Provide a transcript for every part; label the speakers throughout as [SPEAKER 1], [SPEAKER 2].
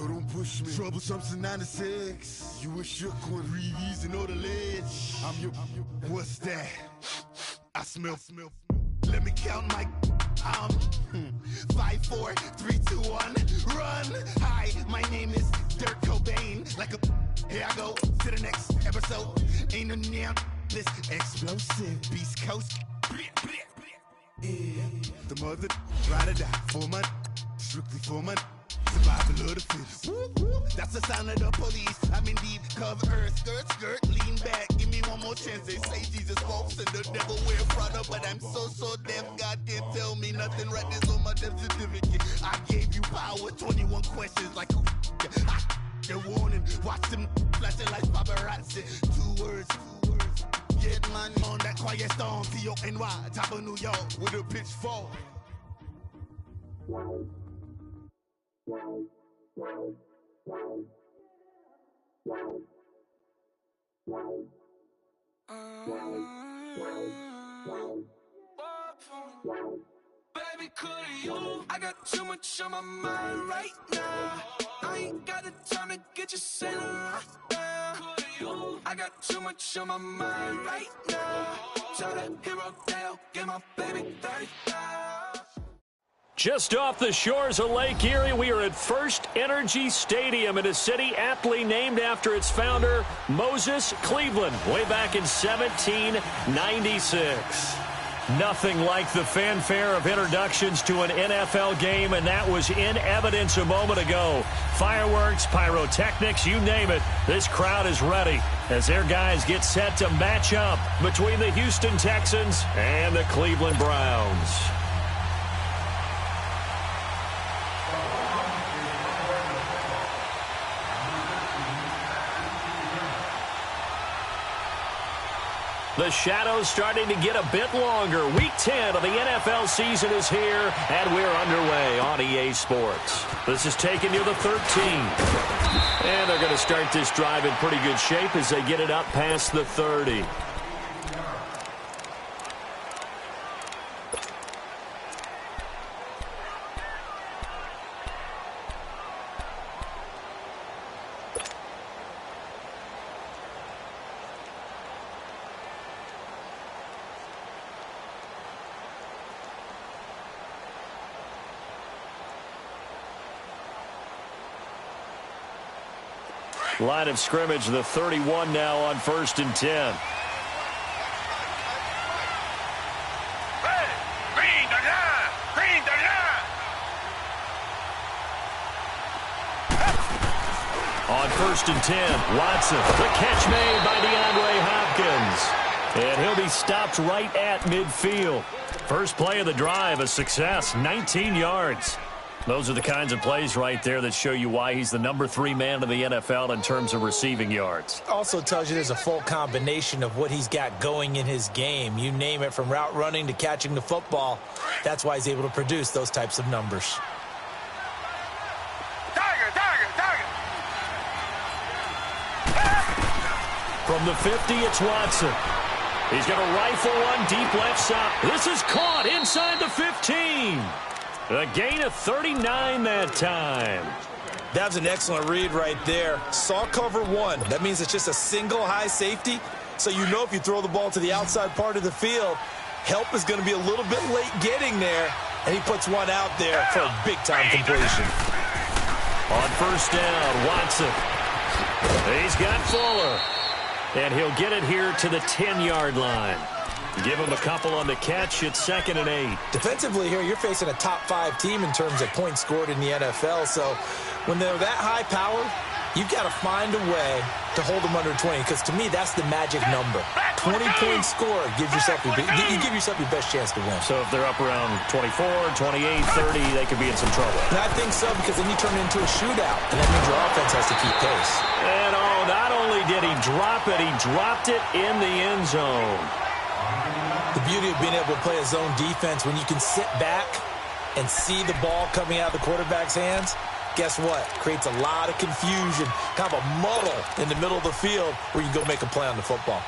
[SPEAKER 1] so don't push me. Troublesome 96. You were shook when Reeves and all the ledge. I'm your, what's that? I smell. Let me count my 5, 4, 3, 2, 1, run. Hi, my name is Dirk Cobain. Like a, here I go to the next episode. Ain't no damn this explosive Beast Coast. Yeah. The mother ride or die for my, strictly for my. Survival of the fittest. That's the sound of the police. I'm in deep cover, skirt, lean back. Give me one more chance. They say Jesus walks and the devil wear Prada, but I'm so deaf. God can't tell me nothing. Right this on my death certificate. I gave you power. 21 questions like the warning. Watch them flashing like paparazzi. 2 words. Get money on that quiet storm. T-O-N-Y, top of New York with a pitchfork.
[SPEAKER 2] Baby, could you? I got too much on my mind right now. I ain't got the time to get you sailing right now. Could you? I got too much on my mind right now. Tell that hero Dale, get my baby 35.
[SPEAKER 3] Just off the shores of Lake Erie, we are at First Energy Stadium in a city aptly named after its founder, Moses Cleveland, way back in 1796. Nothing like the fanfare of introductions to an NFL game, and that was in evidence a moment ago. Fireworks, pyrotechnics, you name it. This crowd is ready as their guys get set to match up between the Houston Texans and the Cleveland Browns. The shadows starting to get a bit longer. Week 10 of the NFL season is here, and we're underway on EA Sports. This is taking you to 13. And they're going to start this drive in pretty good shape as they get it up past the 30. Line of scrimmage, the 31 now on 1st and 10. On 1st and 10, Watson, the catch made by DeAndre Hopkins. And he'll be stopped right at midfield. First play of the drive, a success, 19 yards. Those are the kinds of plays right there that show you why he's the number 3 man in the NFL in terms of receiving yards.
[SPEAKER 4] Also tells you there's a full combination of what he's got going in his game. You name it, from route running to catching the football. That's why he's able to produce those types of numbers.
[SPEAKER 3] From the 50, it's Watson. He's going to rifle one deep left side. This is caught inside the 15. A gain of 39 that time.
[SPEAKER 4] That was an excellent read right there. Saw cover 1. That means it's just a single high safety. So you know if you throw the ball to the outside part of the field, help is going to be a little bit late getting there. And he puts one out there for a big-time completion.
[SPEAKER 3] On 1st down, Watson. He's got Fuller. And he'll get it here to the 10-yard line. Give him a couple on the catch. It's 2nd and 8.
[SPEAKER 4] Defensively here, you're facing a top 5 team in terms of points scored in the NFL. So when they're that high powered, you've got to find a way to hold them under 20. Because to me, that's the magic number. 20 points scored gives yourself you give yourself your best chance to win.
[SPEAKER 3] So if they're up around 24, 28, 30, they could be in some trouble.
[SPEAKER 4] And I think so, because then you turn it into a shootout. And that means your offense has to keep pace.
[SPEAKER 3] And not only did he drop it, he dropped it in the end zone.
[SPEAKER 4] The beauty of being able to play a zone defense, when you can sit back and see the ball coming out of the quarterback's hands, guess what? Creates a lot of confusion, kind of a muddle in the middle of the field where you go make a play on the football.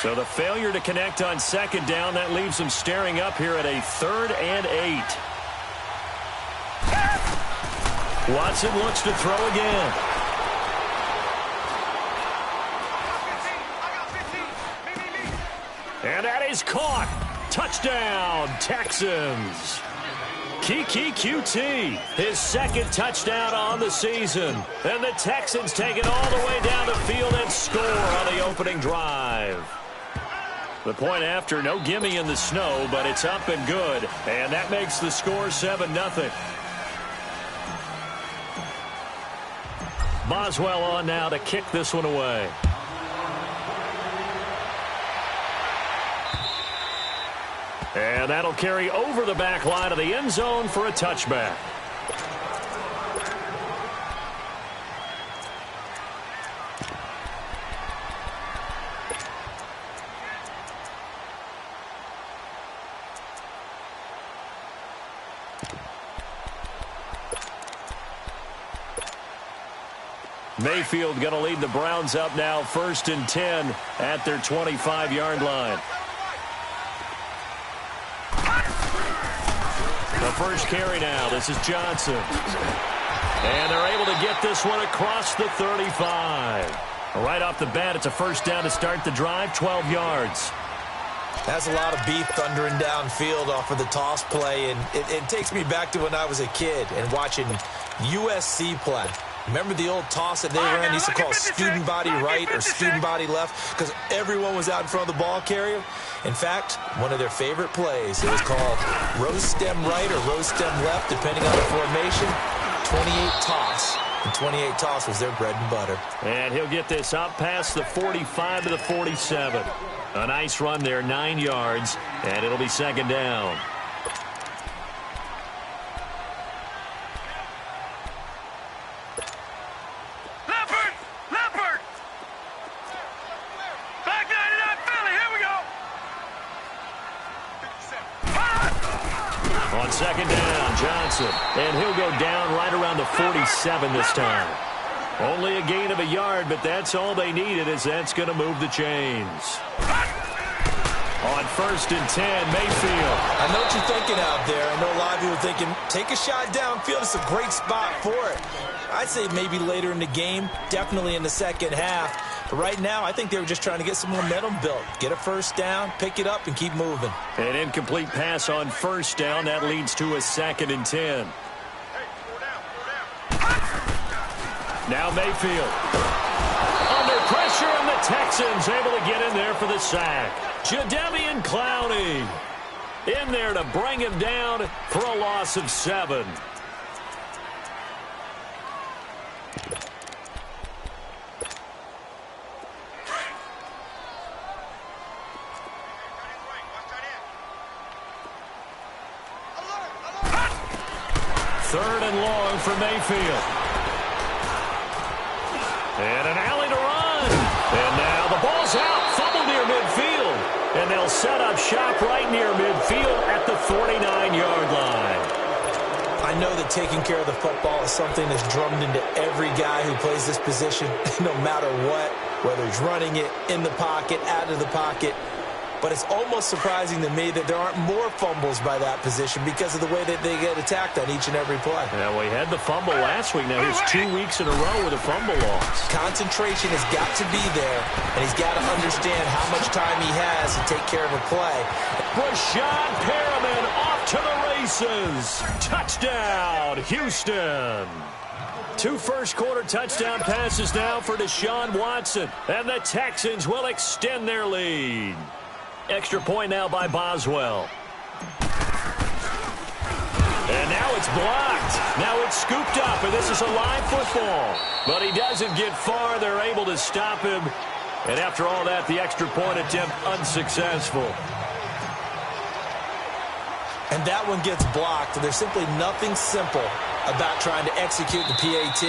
[SPEAKER 3] So the failure to connect on second down, that leaves them staring up here at a 3rd and 8. Watson looks to throw again. And that is caught. Touchdown, Texans. Kiki QT, his 2nd touchdown on the season. And the Texans take it all the way down the field and score on the opening drive. The point after, no gimme in the snow, but it's up and good. And that makes the score 7-0. Boswell on now to kick this one away. And that'll carry over the back line of the end zone for a touchback. Mayfield going to lead the Browns up now, 1st and 10 at their 25-yard line. The first carry now. This is Johnson. And they're able to get this one across the 35. Right off the bat, it's a first down to start the drive, 12 yards.
[SPEAKER 4] That's a lot of beef thundering downfield off of the toss play, and it takes me back to when I was a kid and watching USC play. Remember the old toss that they ran? They used to call student body right or student body left because everyone was out in front of the ball carrier. In fact, one of their favorite plays, it was called rose stem right or rose stem left, depending on the formation. 28 toss. And 28 toss was their bread and butter.
[SPEAKER 3] And he'll get this up past the 45 to the 47. A nice run there, 9 yards, and it'll be 2nd down. On 2nd down, Johnson. And he'll go down right around the 47 this time. Only a gain of a yard, but that's all they needed, as that's going to move the chains. On 1st and 10, Mayfield.
[SPEAKER 4] I know what you're thinking out there. I know a lot of you are thinking, take a shot downfield. It's a great spot for it. I'd say maybe later in the game, definitely in the second half. But right now, I think they were just trying to get some momentum built. Get a first down, pick it up, and keep moving.
[SPEAKER 3] An incomplete pass on 1st down. That leads to a 2nd and 10. Now Mayfield. Under pressure, and the Texans able to get in there for the sack. Jadeveon Clowney in there to bring him down for a loss of 7. Third and long for Mayfield. And an alley to run. And now the ball's out. Fumble near midfield. And they'll set up shop right near midfield at the 49-yard line.
[SPEAKER 4] I know that taking care of the football is something that's drummed into every guy who plays this position, no matter what, whether he's running it, in the pocket, out of the pocket. But it's almost surprising to me that there aren't more fumbles by that position because of the way that they get attacked on each and every play.
[SPEAKER 3] Yeah, well, he had the fumble last week. Now he's 2 weeks in a row with a fumble loss.
[SPEAKER 4] Concentration has got to be there, and he's got to understand how much time he has to take care of a play.
[SPEAKER 3] Rashad Perriman off to the races. Touchdown, Houston. 2 first-quarter touchdown passes now for Deshaun Watson, and the Texans will extend their lead. Extra point now by Boswell. And now it's blocked. Now it's scooped up, and this is a live football. But he doesn't get far. They're able to stop him. And after all that, the extra point attempt unsuccessful.
[SPEAKER 4] And that one gets blocked. There's simply nothing simple about trying to execute the PAT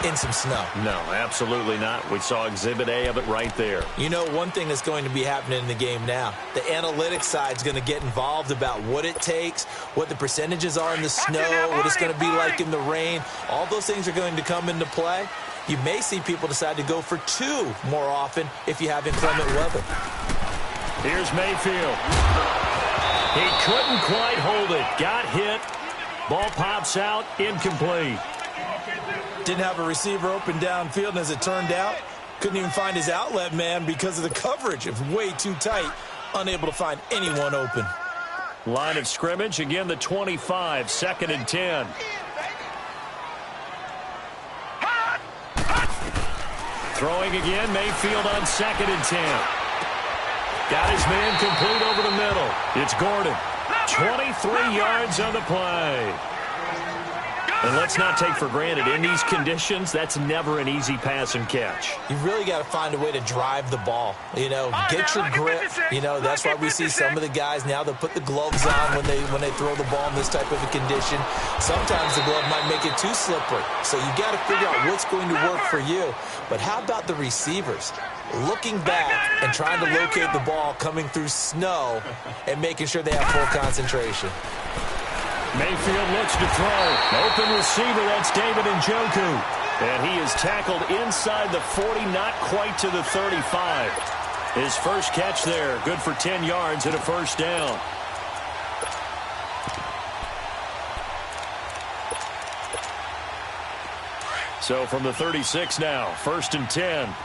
[SPEAKER 4] in some snow.
[SPEAKER 3] No, absolutely not. We saw Exhibit A of it right there.
[SPEAKER 4] You know, one thing that's going to be happening in the game now, the analytics side is going to get involved about what it takes, what the percentages are in the snow, what it's going to be like in the rain. All those things are going to come into play. You may see people decide to go for 2 more often if you have inclement weather.
[SPEAKER 3] Here's Mayfield. He couldn't quite hold it. Got hit. Ball pops out. Incomplete.
[SPEAKER 4] Didn't have a receiver open downfield, and as it turned out, couldn't even find his outlet man because of the coverage. It was way too tight. Unable to find anyone open.
[SPEAKER 3] Line of scrimmage. Again, the 25. 2nd and 10. Throwing again. Mayfield on 2nd and 10. Got his man complete over the middle. It's Gordon. 23 yards on the play. And let's not take for granted, in these conditions, that's never an easy pass and catch.
[SPEAKER 4] You really got to find a way to drive the ball. You know, get your grip. You know, that's why we see some of the guys now that put the gloves on when they throw the ball in this type of a condition. Sometimes the glove might make it too slippery. So you got to figure out what's going to work for you. But how about the receivers? Looking back and trying to locate the ball coming through snow and making sure they have full concentration.
[SPEAKER 3] Mayfield looks to throw. Open receiver, that's David Njoku. And he is tackled inside the 40, not quite to the 35. His first catch there, good for 10 yards and a first down. So from the 36 now, 1st and 10.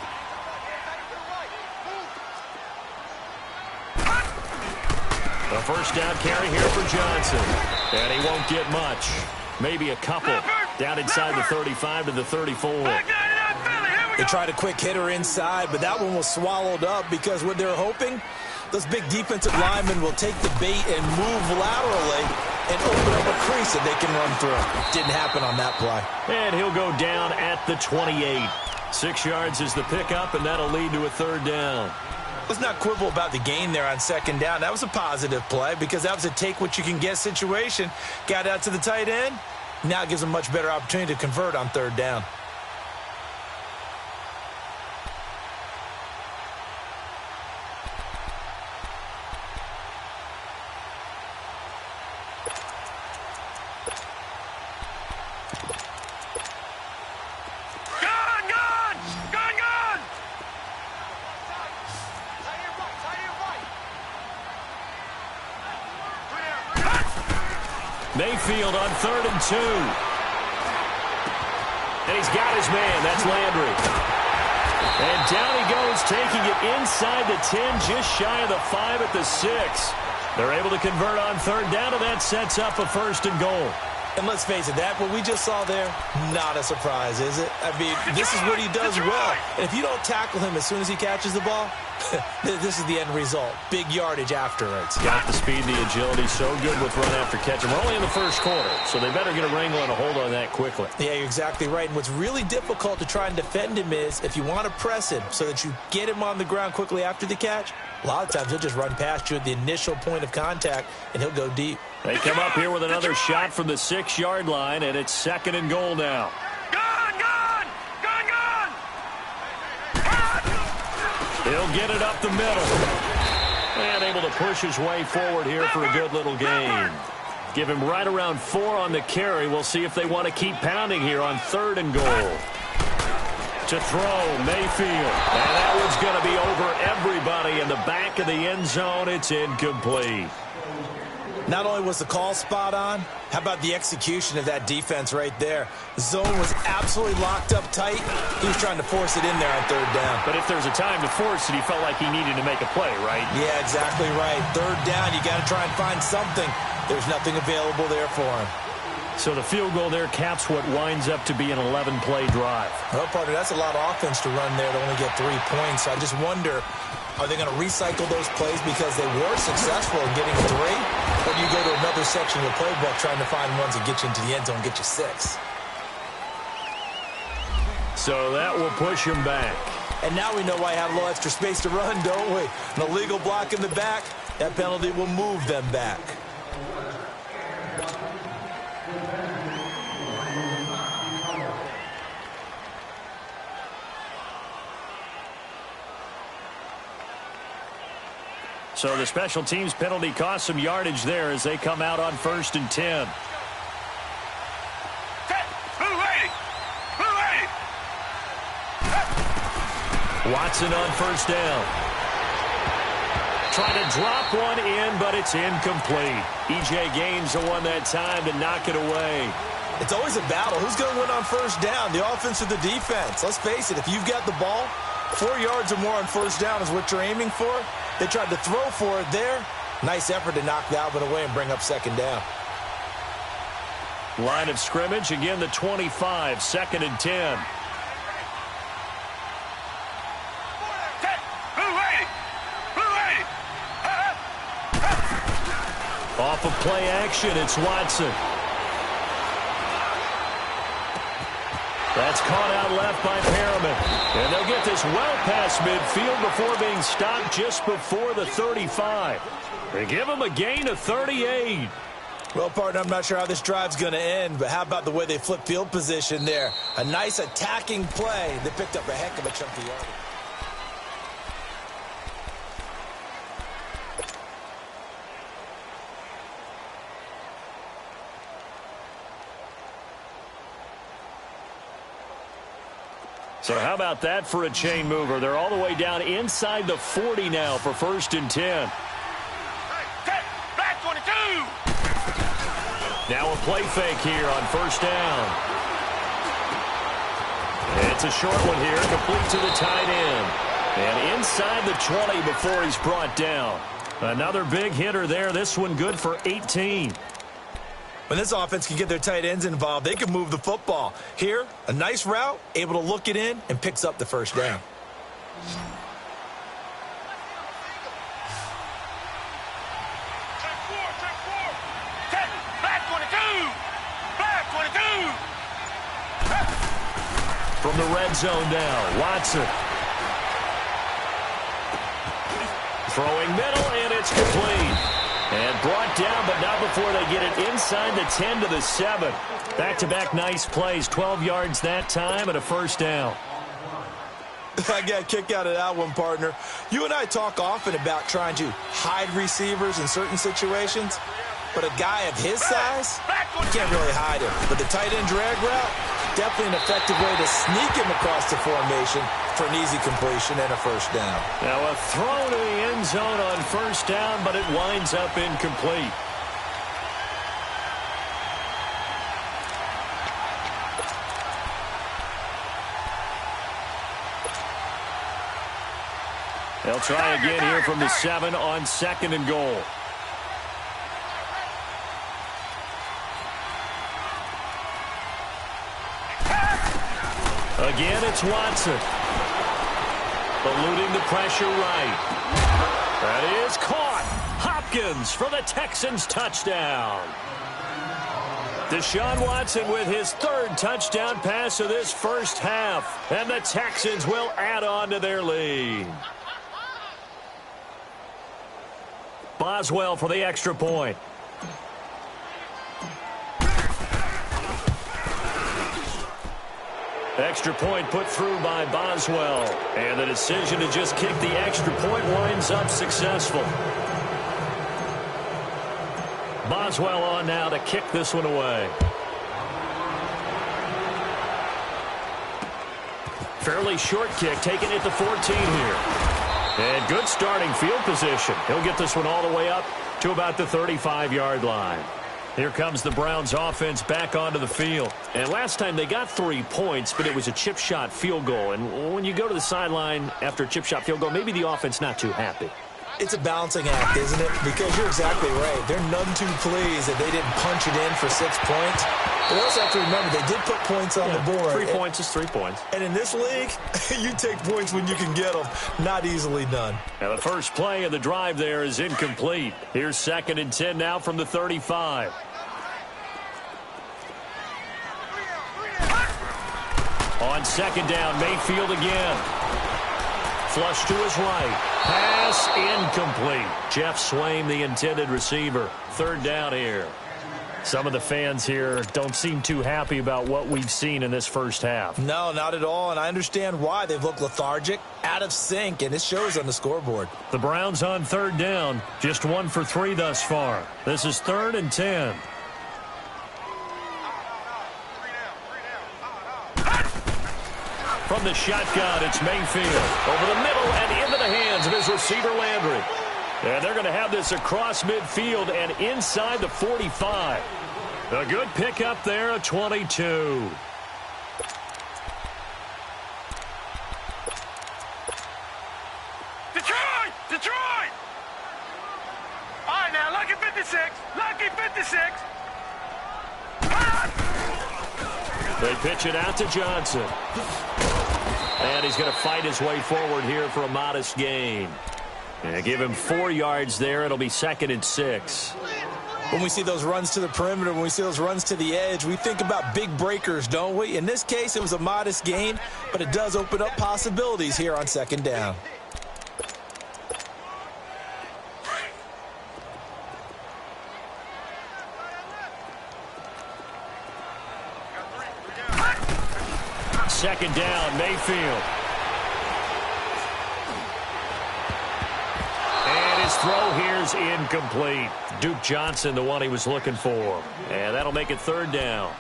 [SPEAKER 3] A first down carry here for Johnson. And he won't get much. Maybe a couple. Down inside the 35 to the 34.
[SPEAKER 4] They tried a quick hitter inside, but that one was swallowed up because what they're hoping, those big defensive linemen will take the bait and move laterally and open up a crease that they can run through. Didn't happen on that play.
[SPEAKER 3] And he'll go down at the 28. 6 yards is the pickup, and that'll lead to a 3rd down.
[SPEAKER 4] Let's not quibble about the gain there on 2nd down. That was a positive play because that was a take-what-you-can-get situation. Got out to the tight end. Now it gives them a much better opportunity to convert on 3rd down.
[SPEAKER 3] Mayfield on 3rd and 2. And he's got his man. That's Landry. And down he goes, taking it inside the 10, just shy of the 5 at the 6. They're able to convert on 3rd down, and that sets up a 1st and goal.
[SPEAKER 4] And let's face it, that what we just saw there, not a surprise, is it? I mean, this is what he does well. And if you don't tackle him as soon as he catches the ball, this is the end result. Big yardage afterwards.
[SPEAKER 3] Got the speed, the agility, so good with run after catch. And we're only in the 1st quarter, so they better get a wrangle and a hold on that quickly.
[SPEAKER 4] Yeah, you're exactly right. And what's really difficult to try and defend him is if you want to press him so that you get him on the ground quickly after the catch, a lot of times he'll just run past you at the initial point of contact, and he'll go deep.
[SPEAKER 3] They come up here with another shot from the 6-yard line, and it's 2nd and goal now. He'll get it up the middle. And able to push his way forward here for a good little gain. Give him right around 4 on the carry. We'll see if they want to keep pounding here on 3rd and goal. To throw, Mayfield. And that one's going to be over everybody in the back of the end zone. It's incomplete.
[SPEAKER 4] Not only was the call spot on, how about the execution of that defense right there? The zone was absolutely locked up tight. He was trying to force it in there on 3rd down.
[SPEAKER 3] But if there's a time to force it, he felt like he needed to make a play, right?
[SPEAKER 4] Yeah, exactly right. 3rd down, you got to try and find something. There's nothing available there for him.
[SPEAKER 3] So the field goal there caps what winds up to be an 11-play drive.
[SPEAKER 4] Well, partner, that's a lot of offense to run there to only get 3 points. I just wonder, are they going to recycle those plays because they were successful in getting 3? Or do you go to another section of the playbook trying to find ones that get you into the end zone and get you 6?
[SPEAKER 3] So that will push him back.
[SPEAKER 4] And now we know why I have a little extra space to run, don't we? An illegal block in the back, that penalty will move them back.
[SPEAKER 3] So the special teams penalty cost some yardage there as they come out on 1st and 10. Watson on first down. Trying to drop one in, but it's incomplete. E.J. Gaines the one that time to knock it away.
[SPEAKER 4] It's always a battle. Who's going to win on first down, the offense or the defense? Let's face it, if you've got the ball, 4 yards or more on first down is what you're aiming for. They tried to throw for it there. Nice effort to knock that one away and bring up second down.
[SPEAKER 3] Line of scrimmage, again the 25, 2nd and 10. Off of play action, it's Watson. That's caught out left by Perriman. And they'll get this well past midfield before being stopped just before the 35. They give him a gain of 38.
[SPEAKER 4] Well, partner, I'm not sure how this drive's going to end, but how about the way they flip field position there? A nice attacking play. They picked up a heck of a chunk of yardage.
[SPEAKER 3] So how about that for a chain mover? They're all the way down inside the 40 now for 1st and 10.
[SPEAKER 2] Black 22!
[SPEAKER 3] Now a play fake here on first down. It's a short one here, complete to the tight end. And inside the 20 before he's brought down. Another big hitter there. This one good for 18.
[SPEAKER 4] When this offense can get their tight ends involved, they can move the football. Here, a nice route, able to look it in, and picks up the first down.
[SPEAKER 2] Black 22! Black 22!
[SPEAKER 3] From the red zone now, Watson. Throwing middle, and it's complete. And brought down, but not before they get it inside the 10 to the 7. Back-to-back nice plays, 12 yards that time and a first down.
[SPEAKER 4] I got a kick out of that one, partner. You and I talk often about trying to hide receivers in certain situations, but a guy of his size, you can't really hide him. But the tight end drag route, definitely an effective way to sneak him across the formation for an easy completion and a first down.
[SPEAKER 3] Now a throw to the end zone on first down, but it winds up incomplete. They'll try again here from the 7 on 2nd and goal. Again, it's Watson. Eluding the pressure right. That is caught. Hopkins for the Texans touchdown. Deshaun Watson with his 3rd touchdown pass of this first half. And the Texans will add on to their lead. Boswell for the extra point. Extra point put through by Boswell. And the decision to just kick the extra point winds up successful. Boswell on now to kick this one away. Fairly short kick, taking it to 14 here. And good starting field position. He'll get this one all the way up to about the 35-yard line. Here comes the Browns offense back onto the field. And last time they got 3 points, but it was a chip shot field goal. And when you go to the sideline after a chip shot field goal, maybe the offense not too happy.
[SPEAKER 4] It's a balancing act, isn't it? Because you're exactly right. They're none too pleased that they didn't punch it in for 6 points. But we also have to remember they did put points on the board.
[SPEAKER 3] 3 points is 3 points.
[SPEAKER 4] And in this league, you take points when you can get them. Not easily done.
[SPEAKER 3] Now the first play of the drive there is incomplete. Here's 2nd and 10 now from the 35. On 2nd down, Mayfield again. Flush to his right. Pass incomplete. Jeff Swaim, the intended receiver. 3rd down here. Some of the fans here don't seem too happy about what we've seen in this first half.
[SPEAKER 4] No, not at all, and I understand why. They've looked lethargic, out of sync, and it shows on the scoreboard.
[SPEAKER 3] The Browns on 3rd down, just 1 for 3 thus far. This is 3rd and 10. From the shotgun, it's Mayfield. Over the middle and into the hands of his receiver, Landry. And they're going to have this across midfield and inside the 45. A good pickup there, a 22.
[SPEAKER 5] Detroit! All right, now, lucky 56. Lucky 56.
[SPEAKER 3] They pitch it out to Johnson. And he's going to fight his way forward here for a modest gain. And give him 4 yards there. It'll be 2nd and 6.
[SPEAKER 4] When we see those runs to the perimeter, when we see those runs to the edge, we think about big breakers, don't we? In this case, it was a modest gain, but it does open up possibilities here on 2nd down.
[SPEAKER 3] Second down, Mayfield. And his throw here's incomplete. Duke Johnson, the one he was looking for. And that'll make it 3rd down.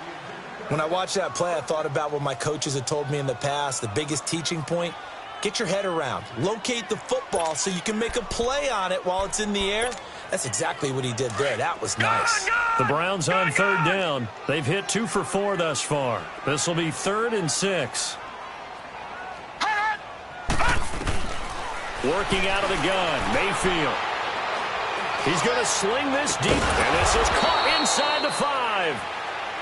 [SPEAKER 4] When I watched that play, I thought about what my coaches had told me in the past. The biggest teaching point, get your head around. Locate the football so you can make a play on it while it's in the air. That's exactly what he did there. That was nice.
[SPEAKER 3] The Browns on 3rd down. They've hit 2 for 4 thus far. This will be 3rd and 6. Working out of the gun, Mayfield. He's going to sling this deep, and this is caught inside the 5.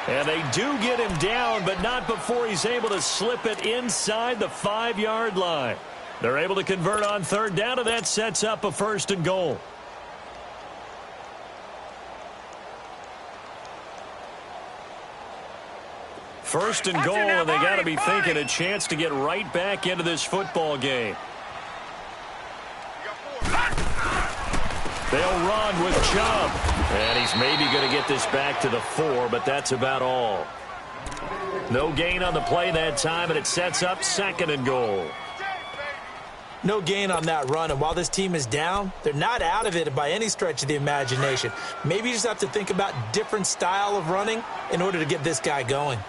[SPEAKER 3] And they do get him down, but not before he's able to slip it inside the 5-yard line. They're able to convert on 3rd down, and that sets up a 1st and goal. 1st and goal, and they got to be thinking a chance to get right back into this football game. They'll run with Chubb. And he's maybe going to get this back to the 4, but that's about all. No gain on the play that time, and it sets up 2nd and goal.
[SPEAKER 4] No gain on that run, and while this team is down, they're not out of it by any stretch of the imagination. Maybe you just have to think about different style of running in order to get this guy going.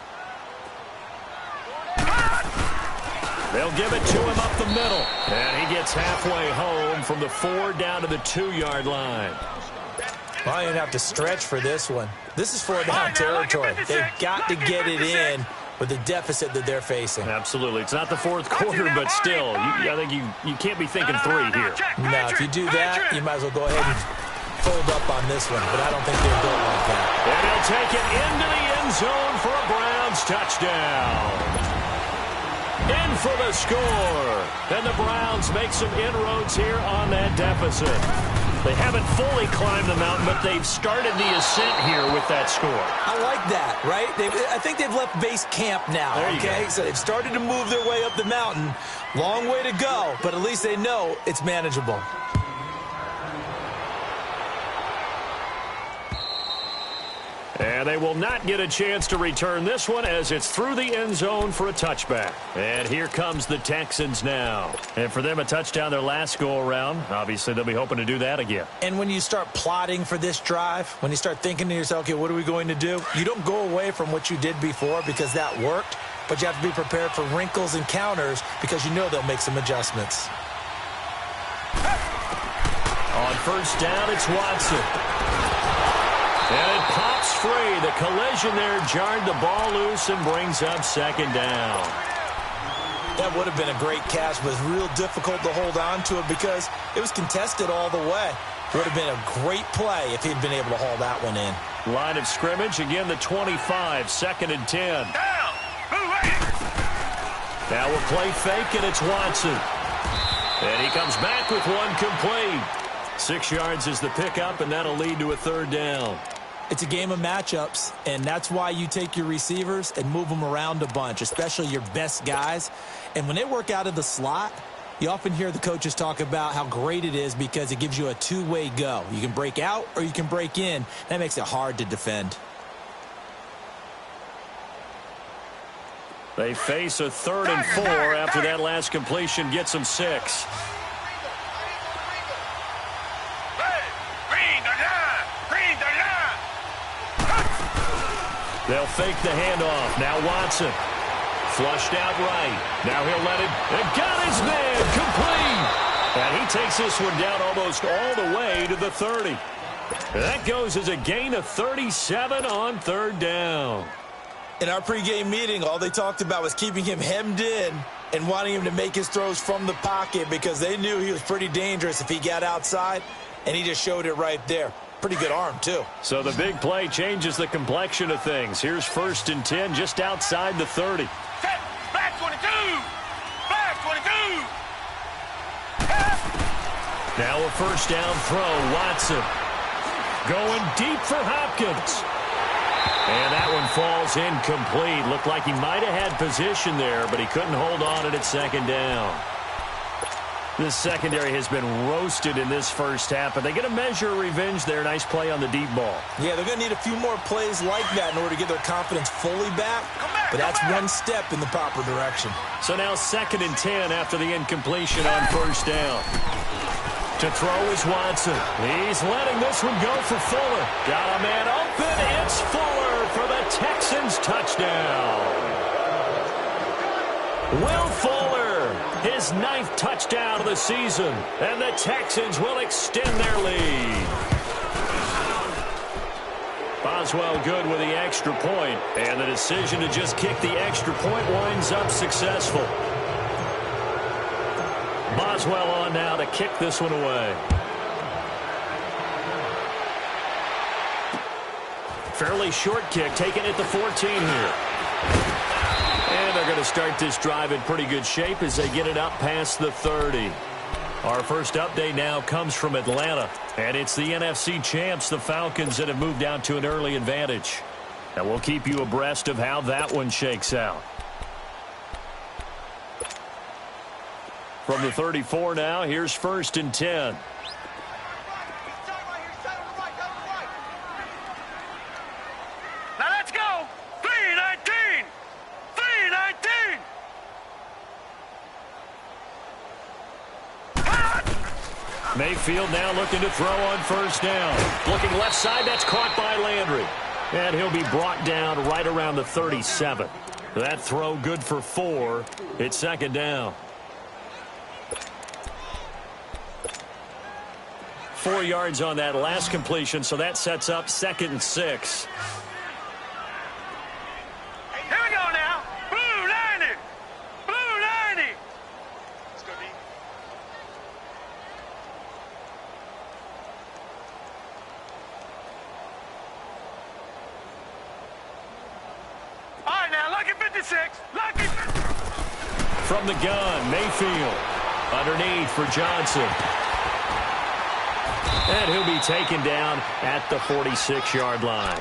[SPEAKER 3] They'll give it to him up the middle. And he gets halfway home from the 4 down to the 2-yard line.
[SPEAKER 4] Well, you don't have to stretch for this one. This is 4-down territory. They've got to get it in with the deficit that they're facing.
[SPEAKER 3] Absolutely. It's not the 4th quarter, but still, I think you can't be thinking 3 here.
[SPEAKER 4] Now, if you do that, you might as well go ahead and fold up on this one, but I don't think they're built like that.
[SPEAKER 3] And he'll take it into the end zone for a Browns touchdown. In for the score. And the Browns make some inroads here on that deficit. They haven't fully climbed the mountain, but they've started the ascent here with that score.
[SPEAKER 4] I like that, right? I think they've left base camp now, okay? So they've started to move their way up the mountain. Long way to go, but at least they know it's manageable.
[SPEAKER 3] And they will not get a chance to return this one as it's through the end zone for a touchback. And here comes the Texans now. And for them, a touchdown their last go-around. Obviously, they'll be hoping to do that again.
[SPEAKER 4] And when you start plotting for this drive, when you start thinking to yourself, okay, what are we going to do? You don't go away from what you did before because that worked, but you have to be prepared for wrinkles and counters because you know they'll make some adjustments.
[SPEAKER 3] On 1st down, it's Watson. And it pops free. The collision there jarred the ball loose and brings up 2nd down.
[SPEAKER 4] That would have been a great catch, but it's real difficult to hold on to it because it was contested all the way. It would have been a great play if he'd been able to haul that one in.
[SPEAKER 3] Line of scrimmage, again the 25, 2nd and 10. Now we'll play fake, and it's Watson. And he comes back with one complete. 6 yards is the pickup, and that'll lead to a 3rd down.
[SPEAKER 4] It's a game of matchups, and that's why you take your receivers and move them around a bunch, especially your best guys. And when they work out of the slot, you often hear the coaches talk about how great it is because it gives you a two-way go. You can break out or you can break in. That makes it hard to defend.
[SPEAKER 3] They face a 3rd and 4 after that last completion gets them 6. They'll fake the handoff. Now Watson Flushed out right. Now he'll let it. And got his man. Complete. And he takes this one down almost all the way to the 30. That goes as a gain of 37 on third down.
[SPEAKER 4] In our pregame meeting, all they talked about was keeping him hemmed in and wanting him to make his throws from the pocket because they knew he was pretty dangerous if he got outside, and he just showed it right there. Pretty good arm, too.
[SPEAKER 3] So the big play changes the complexion of things. Here's 1st and 10 just outside the 30.
[SPEAKER 5] Set, back 22! Back 22!
[SPEAKER 3] Now a first down throw. Watson going deep for Hopkins. And that one falls incomplete. Looked like he might have had position there, but he couldn't hold on at second down. This secondary has been roasted in this first half, but they get a measure of revenge there. Nice play on the deep ball.
[SPEAKER 4] Yeah, they're going to need a few more plays like that in order to get their confidence fully back, but that's one step in the proper direction.
[SPEAKER 3] So now 2nd and 10 after the incompletion on first down. To throw is Watson. He's letting this one go for Fuller. Got a man open. It's Fuller for the Texans touchdown. Will Fuller, his 9th touchdown of the season, and the Texans will extend their lead. Boswell good with the extra point, and the decision to just kick the extra point winds up successful. Boswell on now to kick this one away. Fairly short kick, taken at the 14 here. And they're going to start this drive in pretty good shape as they get it up past the 30. Our first update now comes from Atlanta, and it's the NFC champs, the Falcons, that have moved out to an early advantage. And we'll keep you abreast of how that one shakes out. From the 34 now, here's 1st and 10.
[SPEAKER 5] Now let's go! 3-19! 3-19!
[SPEAKER 3] Mayfield now looking to throw on first down. Looking left side, that's caught by Landry. And he'll be brought down right around the 37. That throw good for 4. It's 2nd down. 4 yards on that last completion, so that sets up 2nd and 6.
[SPEAKER 5] Here we go now. Blue 90. Blue 90. Let's go, D. All right, now, lucky 56. Lucky 56.
[SPEAKER 3] From the gun, Mayfield. Underneath for Johnson. And he'll be taken down at the 46-yard line.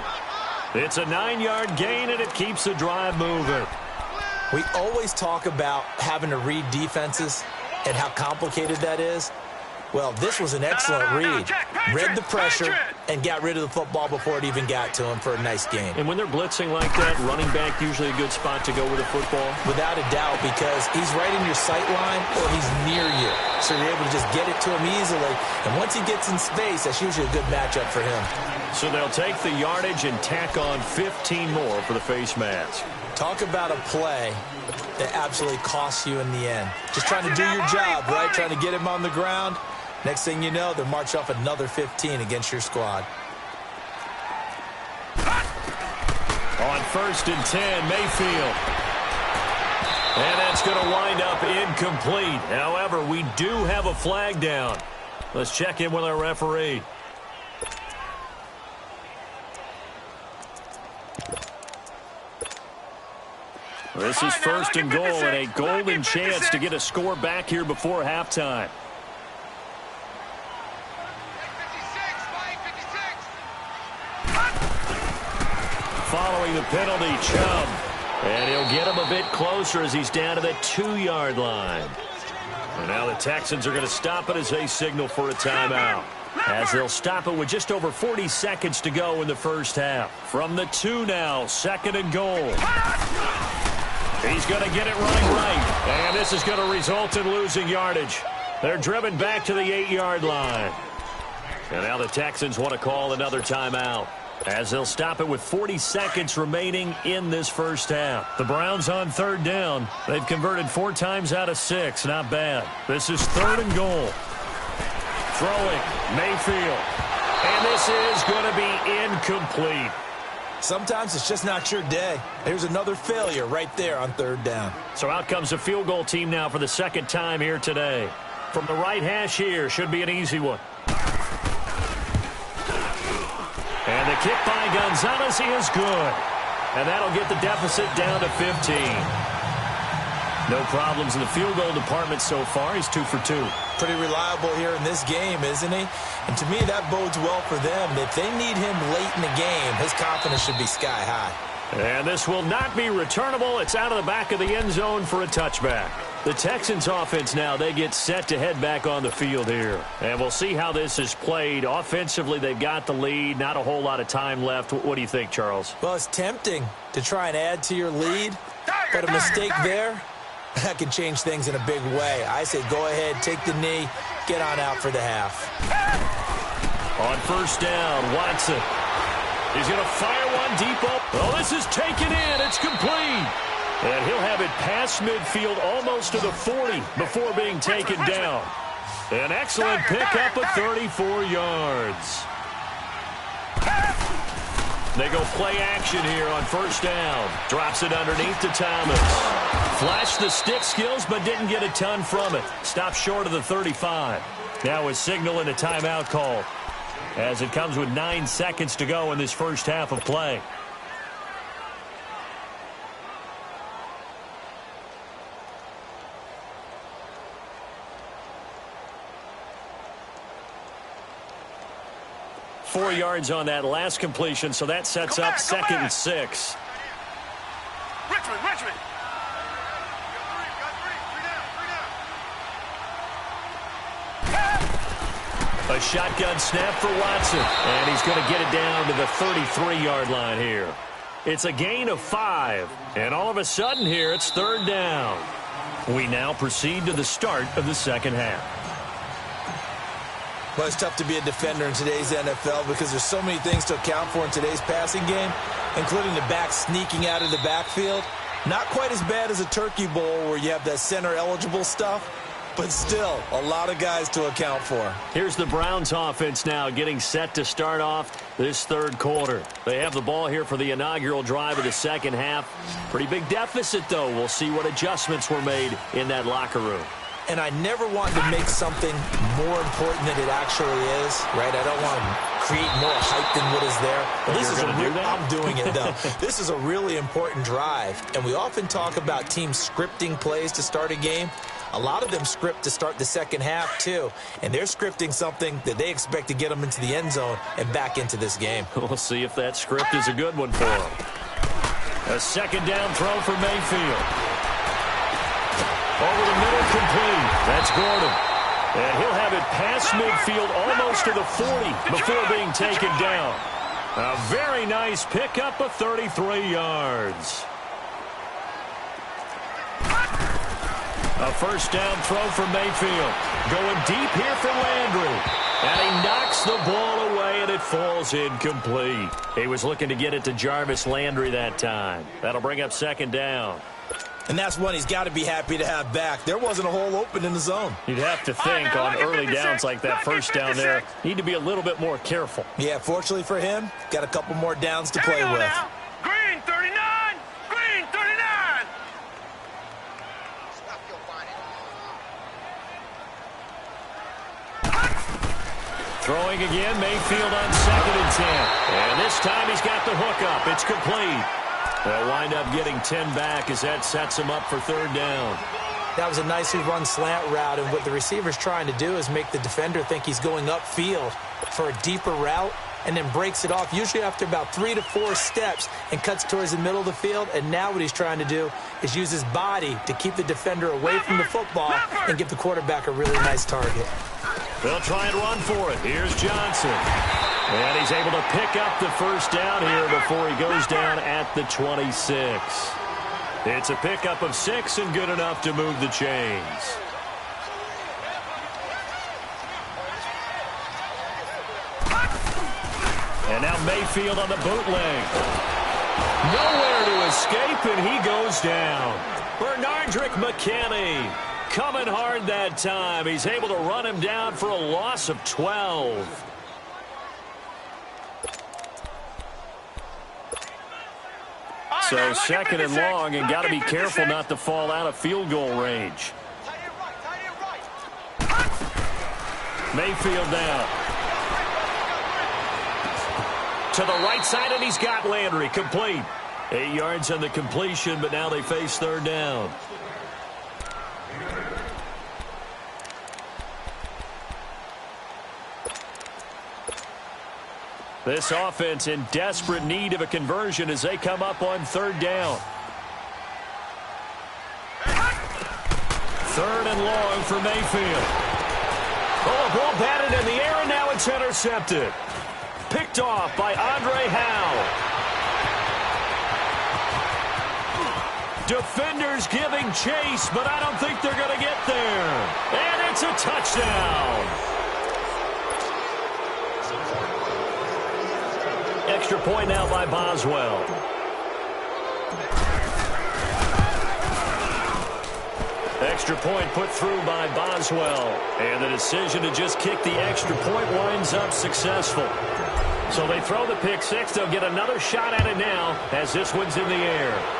[SPEAKER 3] It's a 9-yard gain, and it keeps the drive moving.
[SPEAKER 4] We always talk about having to read defenses and how complicated that is. Well, this was an excellent read. Read the pressure and got rid of the football before it even got to him for a nice gain.
[SPEAKER 3] And when they're blitzing like that, running back usually a good spot to go with the football?
[SPEAKER 4] Without a doubt, because he's right in your sight line or he's near you. So you're able to just get it to him easily. And once he gets in space, that's usually a good matchup for him.
[SPEAKER 3] So they'll take the yardage and tack on 15 more for the face mask.
[SPEAKER 4] Talk about a play that absolutely costs you in the end. Just trying to do your job, right? Trying to get him on the ground. Next thing you know, they'll march off another 15 against your squad.
[SPEAKER 3] On 1st and 10, Mayfield. And that's going to wind up incomplete. However, we do have a flag down. Let's check in with our referee. This is 1st and goal and a golden chance to get a score back here before halftime. Following the penalty, Chubb. And he'll get him a bit closer as he's down to the 2-yard line. And now the Texans are going to stop it as they signal for a timeout. As they'll stop it with just over 40 seconds to go in the first half. From the 2 now, 2nd and goal. He's going to get it running right. And this is going to result in losing yardage. They're driven back to the 8-yard line. And now the Texans want to call another timeout. as they'll stop it with 40 seconds remaining in this first half. The Browns on third down. They've converted 4 times out of 6. Not bad. This is 3rd and goal. Throwing, Mayfield. And this is going to be incomplete.
[SPEAKER 4] Sometimes it's just not your day. Here's another failure right there on 3rd down.
[SPEAKER 3] So out comes a field goal team now for the 2nd time here today. From the right hash here, should be an easy one. And the kick by Gonzalez is good. And that'll get the deficit down to 15. No problems in the field goal department so far. He's 2 for 2.
[SPEAKER 4] Pretty reliable here in this game, isn't he? And to me, that bodes well for them. If they need him late in the game, his confidence should be sky high.
[SPEAKER 3] And this will not be returnable. It's out of the back of the end zone for a touchback. The Texans offense now, they get set to head back on the field here. And we'll see how this is played. Offensively, they've got the lead. Not a whole lot of time left. What do you think, Charles?
[SPEAKER 4] Well, it's tempting to try and add to your lead, but a mistake there, that can change things in a big way. I say go ahead, take the knee, get on out for the half.
[SPEAKER 3] On first down, Watson. He's going to fire one deep up. Oh, this is taken in. It's complete. And he'll have it past midfield almost to the 40 before being taken down. An excellent pickup of 34 yards. They go play action here on first down. Drops it underneath to Thomas. Flashed the stick skills, but didn't get a ton from it. Stops short of the 35. Now a signal and a timeout call, as it comes with 9 seconds to go in this first half of play. Four yards on that last completion, so that sets up 2nd and 6.
[SPEAKER 5] Richmond.
[SPEAKER 3] A shotgun snap for Watson, and he's going to get it down to the 33-yard line here. It's a gain of 5, and all of a sudden here it's 3rd down. We now proceed to the start of the second half.
[SPEAKER 4] Well, it's tough to be a defender in today's NFL because there's so many things to account for in today's passing game, including the back sneaking out of the backfield. Not quite as bad as a turkey bowl where you have that center-eligible stuff, but still a lot of guys to account for.
[SPEAKER 3] Here's the Browns offense now getting set to start off this 3rd quarter. They have the ball here for the inaugural drive of the second half. Pretty big deficit, though. We'll see what adjustments were made in that locker room.
[SPEAKER 4] And I never want to make something more important than it actually is, right? I don't want to create more hype than what is there. But this is I'm doing it, though. This is a really important drive. And we often talk about teams scripting plays to start a game. A lot of them script to start the second half, too. And they're scripting something that they expect to get them into the end zone and back into this game.
[SPEAKER 3] We'll see if that script is a good one for them. A 2nd down throw for Mayfield. Over the middle, complete. That's Gordon. And he'll have it past midfield almost to the 40 before being taken down. A very nice pickup of 33 yards. A first down throw for Mayfield. Going deep here for Landry. And he knocks the ball away, and it falls incomplete. He was looking to get it to Jarvis Landry that time. That'll bring up 2nd down.
[SPEAKER 4] And that's one he's got to be happy to have back. There wasn't a hole open in the zone.
[SPEAKER 3] You'd have to think on early downs like that first down there, need to be a little bit more careful.
[SPEAKER 4] Yeah, fortunately for him, got a couple more downs to play with.
[SPEAKER 5] Now. Green 39! Green 39!
[SPEAKER 3] Throwing again, Mayfield on 2nd and 10. And this time he's got the hook up. It's complete. They'll wind up getting 10 back as that sets him up for 3rd down.
[SPEAKER 4] That was a nicely run slant route, and what the receiver's trying to do is make the defender think he's going upfield for a deeper route and then breaks it off, usually after about 3 to 4 steps, and cuts towards the middle of the field. And now what he's trying to do is use his body to keep the defender away from the football and give the quarterback a really nice target.
[SPEAKER 3] They'll try and run for it. Here's Johnson. And he's able to pick up the first down here before he goes down at the 26. It's a pickup of 6 and good enough to move the chains. And now Mayfield on the bootleg. Nowhere to escape, and he goes down. Bernardrick McKinney coming hard that time. He's able to run him down for a loss of 12. So second and long, and got to be careful not to fall out of field goal range. Mayfield down. To the right side, and he's got Landry. Complete. 8 yards on the completion, but now they face third down. This offense in desperate need of a conversion as they come up on third down. Third and long for Mayfield. Oh, a ball batted in the air, and now it's intercepted. Picked off by Andre Howe. Defenders giving chase, but I don't think they're going to get there. And it's a touchdown. Extra point now by Boswell. Extra point put through by Boswell. And the decision to just kick the extra point winds up successful. So they throw the pick six. They'll get another shot at it now as this one's in the air.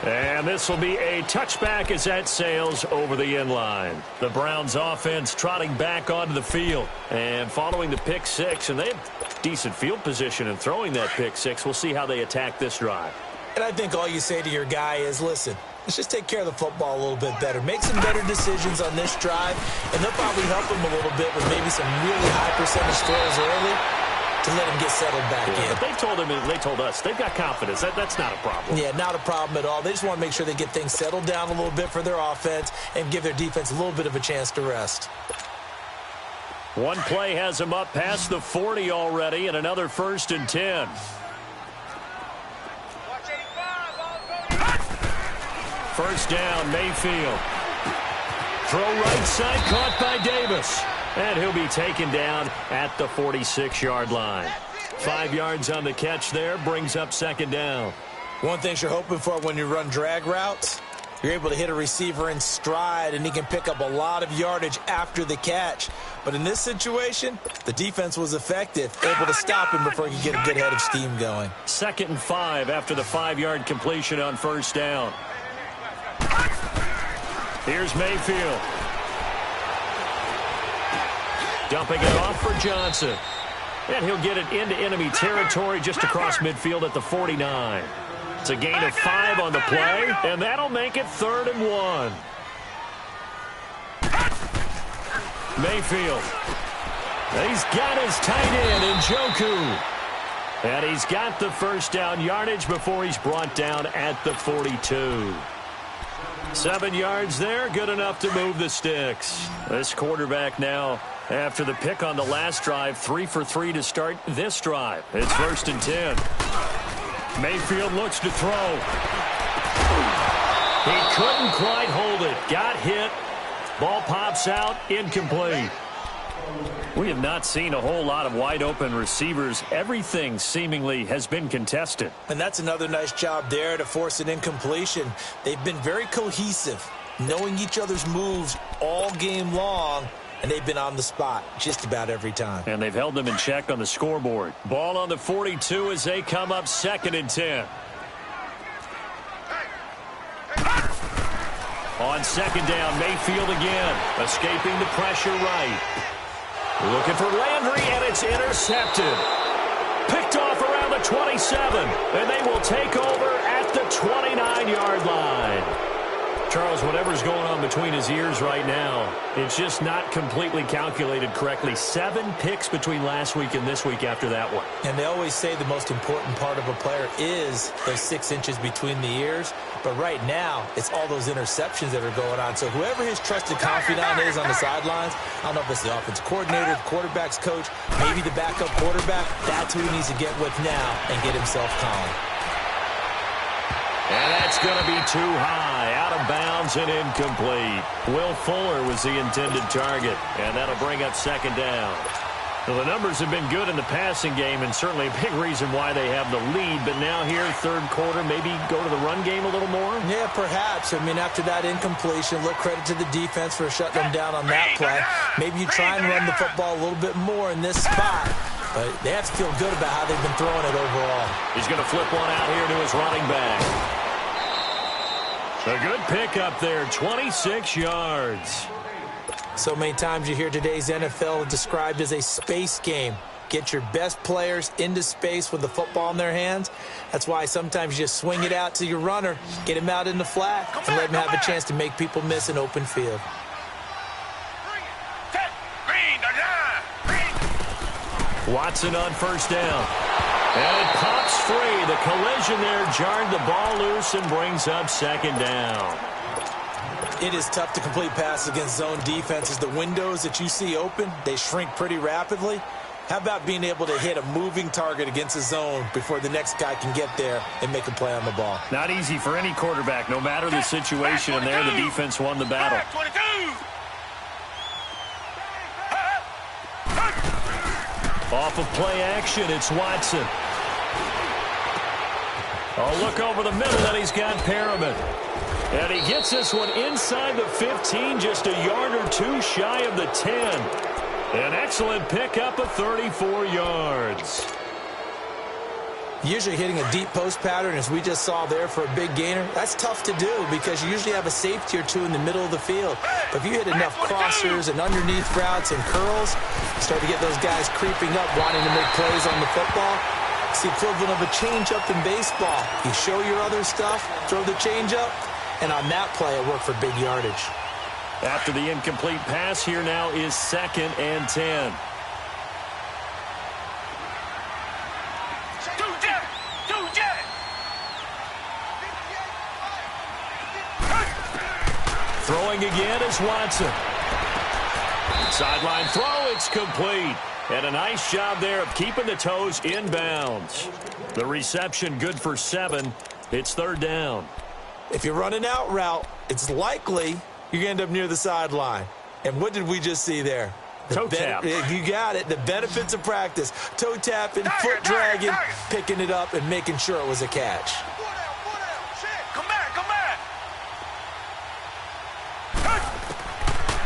[SPEAKER 3] And this will be a touchback as that sails over the end line. The Browns offense trotting back onto the field and following the pick six. And they have decent field position in throwing that pick six. We'll see how they attack this drive.
[SPEAKER 4] And I think all you say to your guy is, listen, let's just take care of the football a little bit better. Make some better decisions on this drive, and they'll probably help him a little bit with maybe some really high percentage throws early to let him get settled back in.
[SPEAKER 3] But they told us, they've got confidence. That's not a problem.
[SPEAKER 4] Yeah, not a problem at all. They just want to make sure they get things settled down a little bit for their offense and give their defense a little bit of a chance to rest.
[SPEAKER 3] One play has them up past the 40 already, and another 1st and 10. First down, Mayfield. Throw right side, caught by Davis. And he'll be taken down at the 46-yard line. 5 yards on the catch there, brings up second down.
[SPEAKER 4] One thing you're hoping for when you run drag routes, you're able to hit a receiver in stride, and he can pick up a lot of yardage after the catch. But in this situation, the defense was effective, able to stop him before he could get a good head of steam going.
[SPEAKER 3] 2nd and 5 after the 5-yard completion on first down. Here's Mayfield. Dumping it off for Johnson. And he'll get it into enemy territory just across midfield at the 49. It's a gain of 5 on the play, and that'll make it 3rd and 1. Mayfield. He's got his tight end, Njoku. And he's got the first down yardage before he's brought down at the 42. 7 yards there, good enough to move the sticks. This quarterback now, after the pick on the last drive, 3 for 3 to start this drive. It's 1st and 10. Mayfield looks to throw. He couldn't quite hold it. Got hit. Ball pops out, incomplete. We have not seen a whole lot of wide-open receivers. Everything seemingly has been contested.
[SPEAKER 4] And that's another nice job there to force an incompletion. They've been very cohesive, knowing each other's moves all game long, and they've been on the spot just about every time.
[SPEAKER 3] And they've held them in check on the scoreboard. Ball on the 42 as they come up 2nd and 10. On 2nd down, Mayfield again, escaping the pressure right. Looking for Landry, and it's intercepted. Picked off around the 27, and they will take over at the 29-yard line. Charles, whatever's going on between his ears right now, it's just not completely calculated correctly. 7 picks between last week and this week after that one.
[SPEAKER 4] And they always say the most important part of a player is those 6 inches between the ears. But right now, it's all those interceptions that are going on. So whoever his trusted confidant is on the sidelines, I don't know if it's the offensive coordinator, the quarterback's coach, maybe the backup quarterback, that's who he needs to get with now and get himself calm.
[SPEAKER 3] And that's going to be too high, out of bounds and incomplete. Will Fuller was the intended target, and that'll bring up 2nd down. Well, the numbers have been good in the passing game, and certainly a big reason why they have the lead. But now here, third quarter, maybe go to the run game a little more?
[SPEAKER 4] Yeah, perhaps. I mean, after that incompletion, look, credit to the defense for shutting them down on that play. Maybe you try and run the football a little bit more in this spot. But they have to feel good about how they've been throwing it overall.
[SPEAKER 3] He's going to flip one out here to his running back. A good pickup there, 26 yards.
[SPEAKER 4] So many times you hear today's NFL described as a space game. Get your best players into space with the football in their hands. That's why sometimes you just swing it out to your runner, get him out in the flat, and let him have a chance to make people miss an open field.
[SPEAKER 3] Watson on first down. And it pops free. The collision there jarred the ball loose and brings up second down.
[SPEAKER 4] It is tough to complete passes against zone defenses. The windows that you see open, they shrink pretty rapidly. How about being able to hit a moving target against a zone before the next guy can get there and make a play on the ball?
[SPEAKER 3] Not easy for any quarterback, no matter the situation. And there, the defense won the battle. Off of play action, it's Watson. A look over the middle, and he's got Perriman. And he gets this one inside the 15, just a yard or two shy of the 10. An excellent pickup of 34 yards.
[SPEAKER 4] Usually hitting a deep post pattern, as we just saw there for a big gainer, that's tough to do because you usually have a safety or two in the middle of the field. But if you hit enough crossers and underneath routes and curls, you start to get those guys creeping up, wanting to make plays on the football. It's the equivalent of a change-up in baseball. You show your other stuff, throw the change-up, and on that play, it worked for big yardage.
[SPEAKER 3] After the incomplete pass, here now is 2nd and 10. Throwing again is Watson. Sideline throw, it's complete. And a nice job there of keeping the toes in bounds. The reception good for 7. It's third down.
[SPEAKER 4] If you're running out route, it's likely you're going to end up near the sideline. And what did we just see there?
[SPEAKER 3] Toe tap.
[SPEAKER 4] You got it. The benefits of practice. Toe tapping, foot dragging, picking it up, and making sure it was a catch.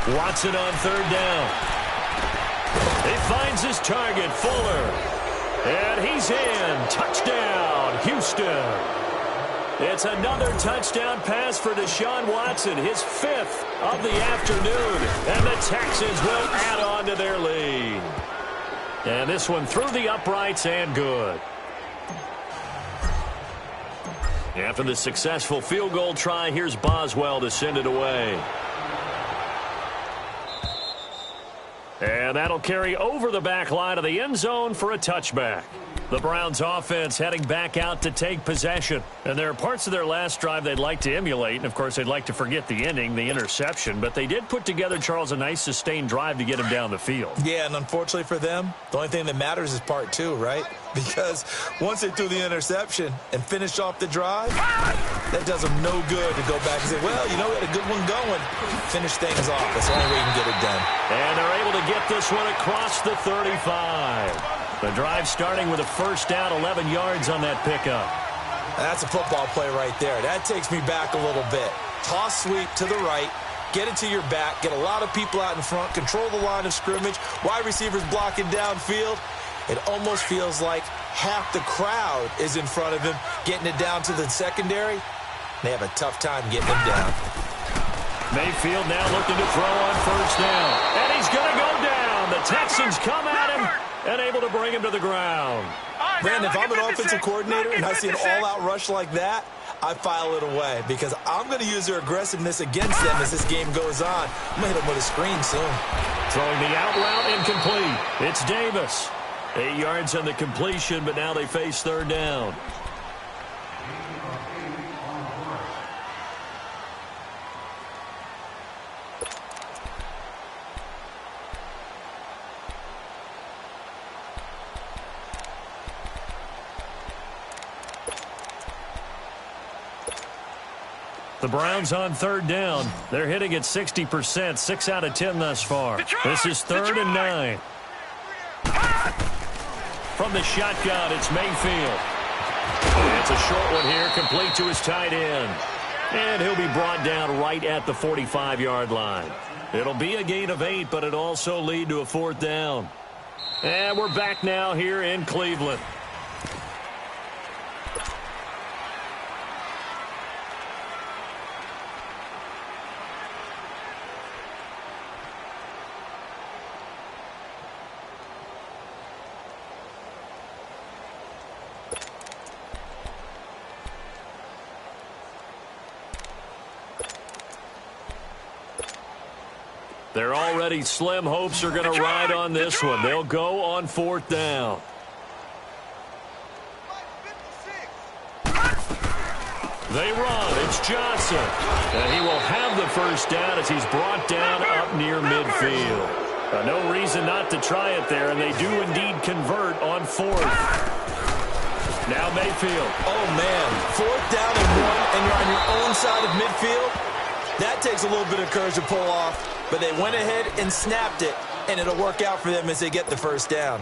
[SPEAKER 3] Watson on third down. He finds his target, Fuller. And he's in. Touchdown, Houston. It's another touchdown pass for Deshaun Watson, his 5th of the afternoon. And the Texans will add on to their lead. And this one through the uprights and good. After the successful field goal try, here's Boswell to send it away. And that'll carry over the back line of the end zone for a touchback. The Browns offense heading back out to take possession. And there are parts of their last drive they'd like to emulate. And, of course, they'd like to forget the ending, the interception. But they did put together, Charles, a nice sustained drive to get him down the field.
[SPEAKER 4] Yeah, and unfortunately for them, the only thing that matters is part 2, right? Because once they threw the interception and finished off the drive, that does them no good to go back and say, well, you know, we had a good one going. Finish things off. That's the only way you can get it done.
[SPEAKER 3] And they're able to get this one across the 35. The drive starting with a first down, 11 yards on that pickup.
[SPEAKER 4] That's a football play right there. That takes me back a little bit. Toss sweep to the right, get it to your back, get a lot of people out in front, control the line of scrimmage, wide receivers blocking downfield. It almost feels like half the crowd is in front of him, getting it down to the secondary. They have a tough time getting him down.
[SPEAKER 3] Mayfield now looking to throw on first down. And he's going to go down. The Texans come at him and able to bring him to the ground.
[SPEAKER 4] Brandon, if I'm an offensive coordinator and I see an all-out rush like that, I file it away because I'm going to use their aggressiveness against them as this game goes on. I'm going to hit them with a screen soon.
[SPEAKER 3] Throwing the out route incomplete. It's Davis. 8 yards on the completion, but now they face third down. The Browns on third down. They're hitting at 60%, 6 out of 10 thus far. This is 3rd and 9. From the shotgun, it's Mayfield. It's a short one here, complete to his tight end. And he'll be brought down right at the 45-yard line. It'll be a gain of 8, but it'll also lead to a 4th down. And we're back now here in Cleveland. Their already slim hopes are going to ride on this one. They'll go on 4th down. They run. It's Johnson. And he will have the first down as he's brought down up near midfield. No reason not to try it there, and they do indeed convert on 4th. Now Mayfield.
[SPEAKER 4] Oh, man. 4th down and 1, and you're on your own side of midfield. That takes a little bit of courage to pull off. But they went ahead and snapped it, and it'll work out for them as they get the first down.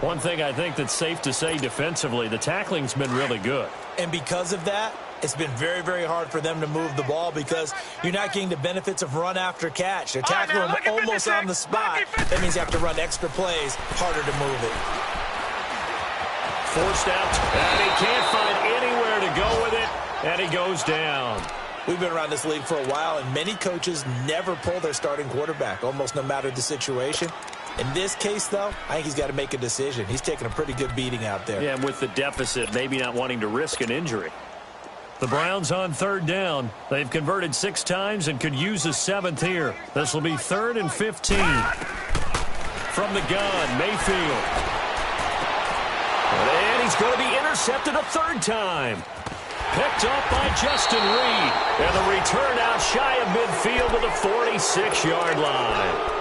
[SPEAKER 3] One thing I think that's safe to say defensively, the tackling's been really good.
[SPEAKER 4] And because of that, it's been very, very hard for them to move the ball because you're not getting the benefits of run after catch. They're tackling them almost on the spot. That means you have to run extra plays, harder to move it.
[SPEAKER 3] Forced out, and he can't find anywhere to go with it, and he goes down.
[SPEAKER 4] We've been around this league for a while, and many coaches never pull their starting quarterback, almost no matter the situation. In this case, though, I think he's got to make a decision. He's taking a pretty good beating out there.
[SPEAKER 3] Yeah, and with the deficit, maybe not wanting to risk an injury. The Browns on 3rd down. They've converted 6 times and could use a 7th here. This will be 3rd and 15. From the gun, Mayfield. And he's going to be intercepted a 3rd time. Picked up by Justin Reed. And the return out shy of midfield to the 46-yard line.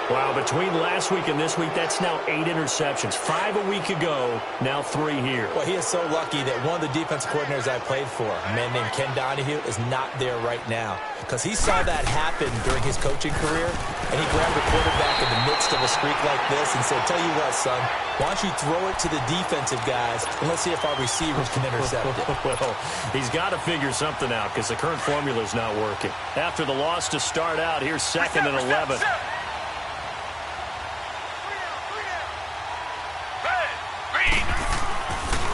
[SPEAKER 3] Wow, between last week and this week, that's now 8 interceptions. 5 a week ago, now 3 here.
[SPEAKER 4] Well, he is so lucky that one of the defensive coordinators I played for, a man named Ken Donahue, is not there right now. Because he saw that happen during his coaching career, and he grabbed a quarterback in the midst of a streak like this and said, tell you what, son, why don't you throw it to the defensive guys, and let's see if our receivers can intercept it.
[SPEAKER 3] Well, he's got to figure something out because the current formula is not working. After the loss to start out, here's 2nd and 11.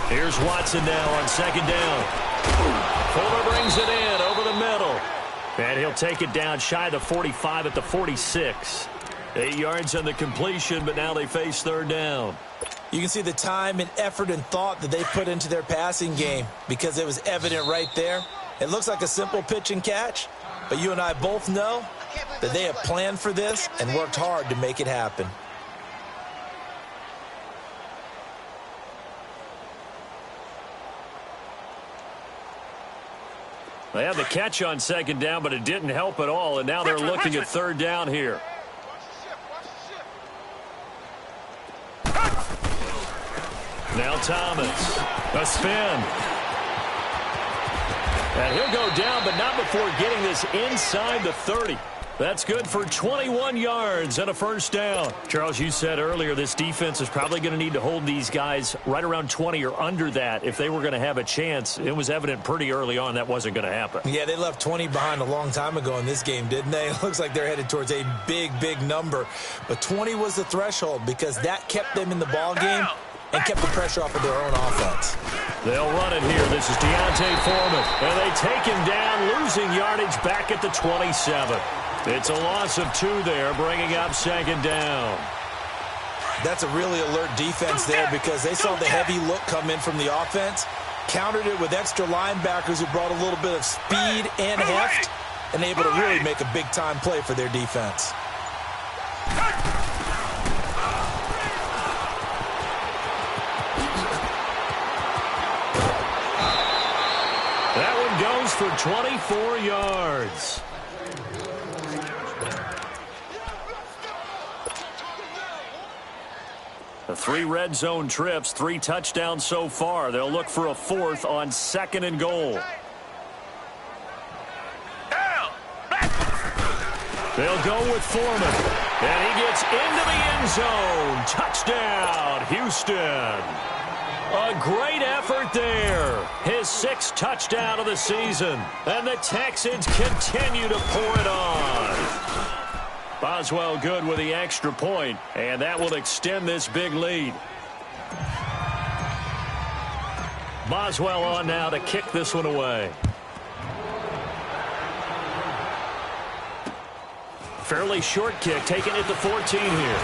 [SPEAKER 3] Here's Watson now on 2nd down. Fuller brings it in over the middle. And he'll take it down shy of the 45 at the 46. 8 yards on the completion, but now they face 3rd down.
[SPEAKER 4] You can see the time and effort and thought that they put into their passing game because it was evident right there. It looks like a simple pitch and catch, but you and I both know that they have planned for this and worked hard to make it happen.
[SPEAKER 3] They had the catch on 2nd down, but it didn't help at all, and now they're looking at 3rd down here. Now Thomas, a spin. And he'll go down, but not before getting this inside the 30. That's good for 21 yards and a 1st down. Charles, you said earlier this defense is probably going to need to hold these guys right around 20 or under that if they were going to have a chance. It was evident pretty early on that wasn't going to happen.
[SPEAKER 4] Yeah, they left 20 behind a long time ago in this game, didn't they? It looks like they're headed towards a big, big number. But 20 was the threshold because that kept them in the ball game and kept the pressure off of their own offense.
[SPEAKER 3] They'll run it here. This is Deontay Foreman. And they take him down, losing yardage back at the 27. It's a loss of 2 there, bringing up 2nd down.
[SPEAKER 4] That's a really alert defense there because they saw the heavy look come in from the offense, countered it with extra linebackers who brought a little bit of speed and heft, and able to really make a big-time play for their defense.
[SPEAKER 3] That one goes for 24 yards. The 3 red zone trips, 3 touchdowns so far. They'll look for a 4th on 2nd and goal. They'll go with Foreman. And he gets into the end zone. Touchdown, Houston. A great effort there. His 6th touchdown of the season. And the Texans continue to pour it on. Boswell good with the extra point, and that will extend this big lead. Boswell on now to kick this one away. Fairly short kick, taking it to 14 here.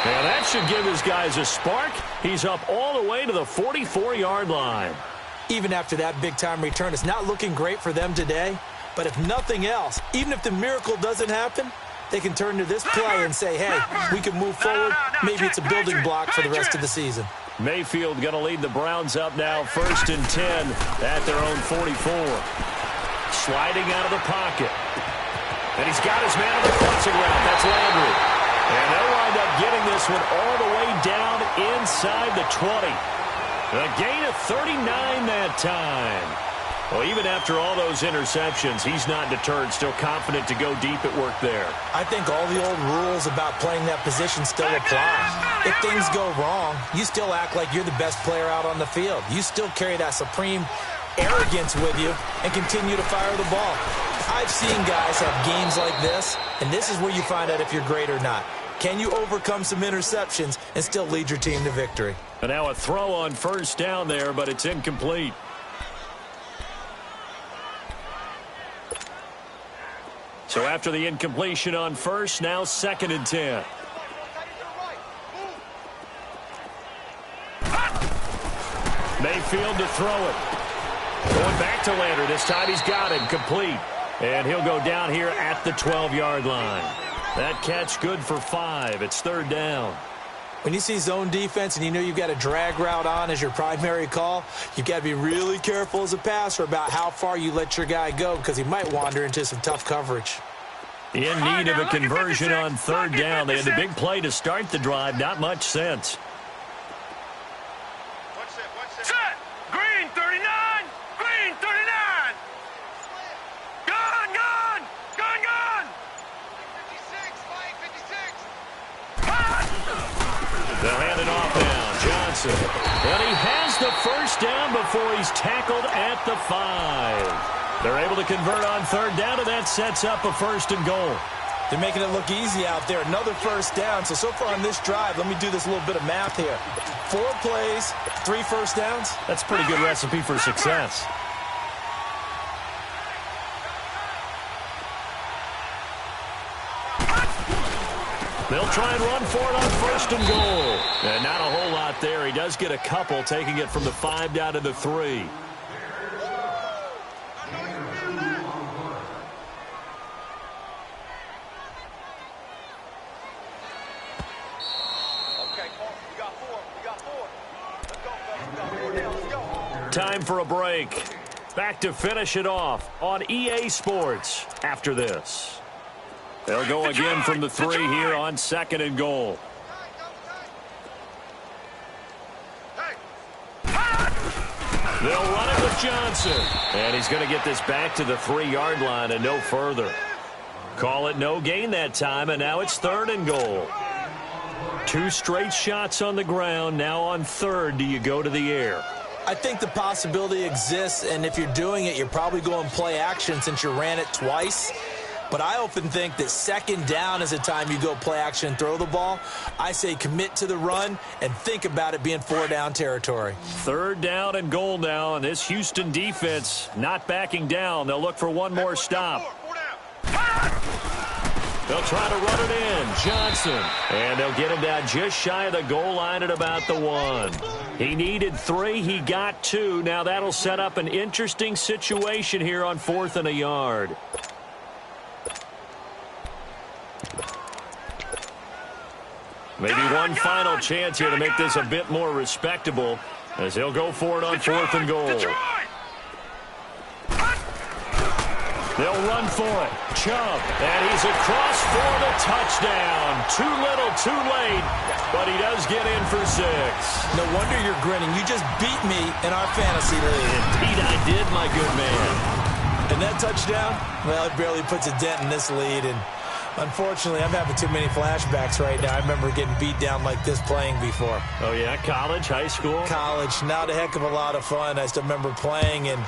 [SPEAKER 3] And that should give his guys a spark. He's up all the way to the 44-yard line.
[SPEAKER 4] Even after that big-time return, it's not looking great for them today. But if nothing else, even if the miracle doesn't happen, they can turn to this play and say, hey, we can move forward. Maybe it's a building block for the rest of the season.
[SPEAKER 3] Mayfield going to lead the Browns up now, 1st and 10 at their own 44. Sliding out of the pocket. And he's got his man on the crossing route. That's Landry. And they'll wind up getting this one all the way down inside the 20. A gain of 39 that time. Well, even after all those interceptions, he's not deterred, still confident to go deep at work there.
[SPEAKER 4] I think all the old rules about playing that position still apply. If things go wrong, you still act like you're the best player out on the field. You still carry that supreme arrogance with you and continue to fire the ball. I've seen guys have games like this, and this is where you find out if you're great or not. Can you overcome some interceptions and still lead your team to victory?
[SPEAKER 3] And now a throw on 1st down there, but it's incomplete. So after the incompletion on 1st, now 2nd and 10. Mayfield to throw it. Going back to Landry. This time he's got him complete. And he'll go down here at the 12-yard line. That catch good for 5. It's 3rd down.
[SPEAKER 4] When you see zone defense and you know you've got a drag route on as your primary call, you've got to be really careful as a passer about how far you let your guy go because he might wander into some tough coverage.
[SPEAKER 3] In need of a conversion on 3rd down. They had a big play to start the drive. Not much sense.
[SPEAKER 5] Set. Green 39. Green 39. Gone, gone. Gone, gone. 56, 56.
[SPEAKER 3] They'll hand it off now. Johnson. And he has the 1st down before he's tackled at the 5. They're able to convert on 3rd down, and that sets up a 1st and goal.
[SPEAKER 4] They're making it look easy out there. Another 1st down. So far on this drive, let me do this little bit of math here. 4 plays, 3 1st downs.
[SPEAKER 3] That's a pretty good recipe for success. They'll try and run for it on 1st and goal. And not a whole lot there. He does get a couple, taking it from the 5 down to the 3. Time for a break. Back to finish it off on EA Sports after this. They'll go again from the 3 here on 2nd and goal. They'll run it with Johnson. And he's going to get this back to the 3-yard line and no further. Call it no gain that time, and now it's 3rd and goal. 2 straight shots on the ground. Now on 3rd, do you go to the air?
[SPEAKER 4] I think the possibility exists, and if you're doing it, you're probably going play action since you ran it twice. But I often think that 2nd down is a time you go play action and throw the ball. I say commit to the run and think about it being 4-down territory.
[SPEAKER 3] 3rd down and goal now, and this Houston defense not backing down. They'll look for one more stop. They'll try to run it in. Johnson. And they'll get him down just shy of the goal line at about the 1. He needed 3. He got 2. Now that'll set up an interesting situation here on 4th and a yard. Maybe one final chance here to make this a bit more respectable as he'll go for it on 4th and goal. They'll run for it. Chubb. And he's across for the touchdown. Too little, too late. But he does get in for 6.
[SPEAKER 4] No wonder you're grinning. You just beat me in our fantasy league.
[SPEAKER 3] Indeed I did, my good man.
[SPEAKER 4] And that touchdown, well, it barely puts a dent in this lead. And Unfortunately, I'm having too many flashbacks right now. I remember getting beat down like this playing before.
[SPEAKER 3] Oh, yeah? College, high school?
[SPEAKER 4] College. Not a heck of a lot of fun. I still remember playing and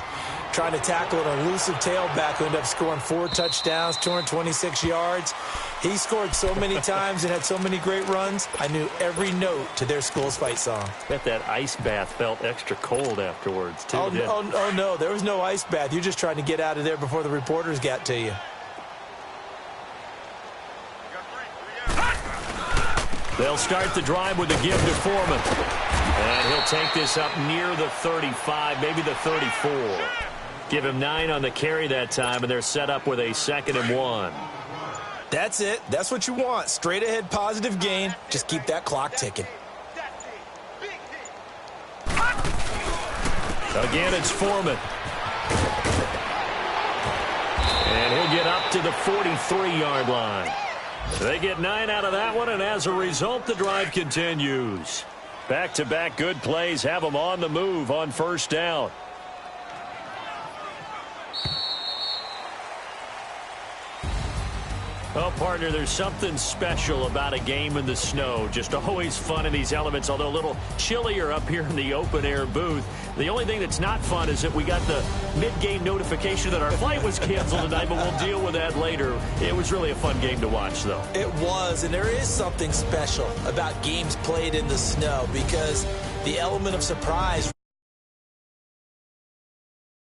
[SPEAKER 4] trying to tackle an elusive tailback who ended up scoring 4 touchdowns, 226 yards. He scored so many times and had so many great runs, I knew every note to their school's fight song.
[SPEAKER 3] Bet that ice bath felt extra cold afterwards, too.
[SPEAKER 4] Oh, no, there was no ice bath. You're just trying to get out of there before the reporters got to you.
[SPEAKER 3] They'll start the drive with a give to Foreman. And he'll take this up near the 35, maybe the 34. Give him 9 on the carry that time, and they're set up with a 2nd and 1.
[SPEAKER 4] That's it. That's what you want. Straight ahead positive gain. Just keep that clock ticking.
[SPEAKER 3] Again, it's Foreman. And he'll get up to the 43-yard line. They get 9 out of that one, and as a result, the drive continues. Back-to-back good plays have them on the move on first down. Oh, partner, there's something special about a game in the snow. Just always fun in these elements, although a little chillier up here in the open-air booth. The only thing that's not fun is that we got the mid-game notification that our flight was canceled tonight, but we'll deal with that later. It was really a fun game to watch, though.
[SPEAKER 4] It was, and there is something special about games played in the snow because the element of surprise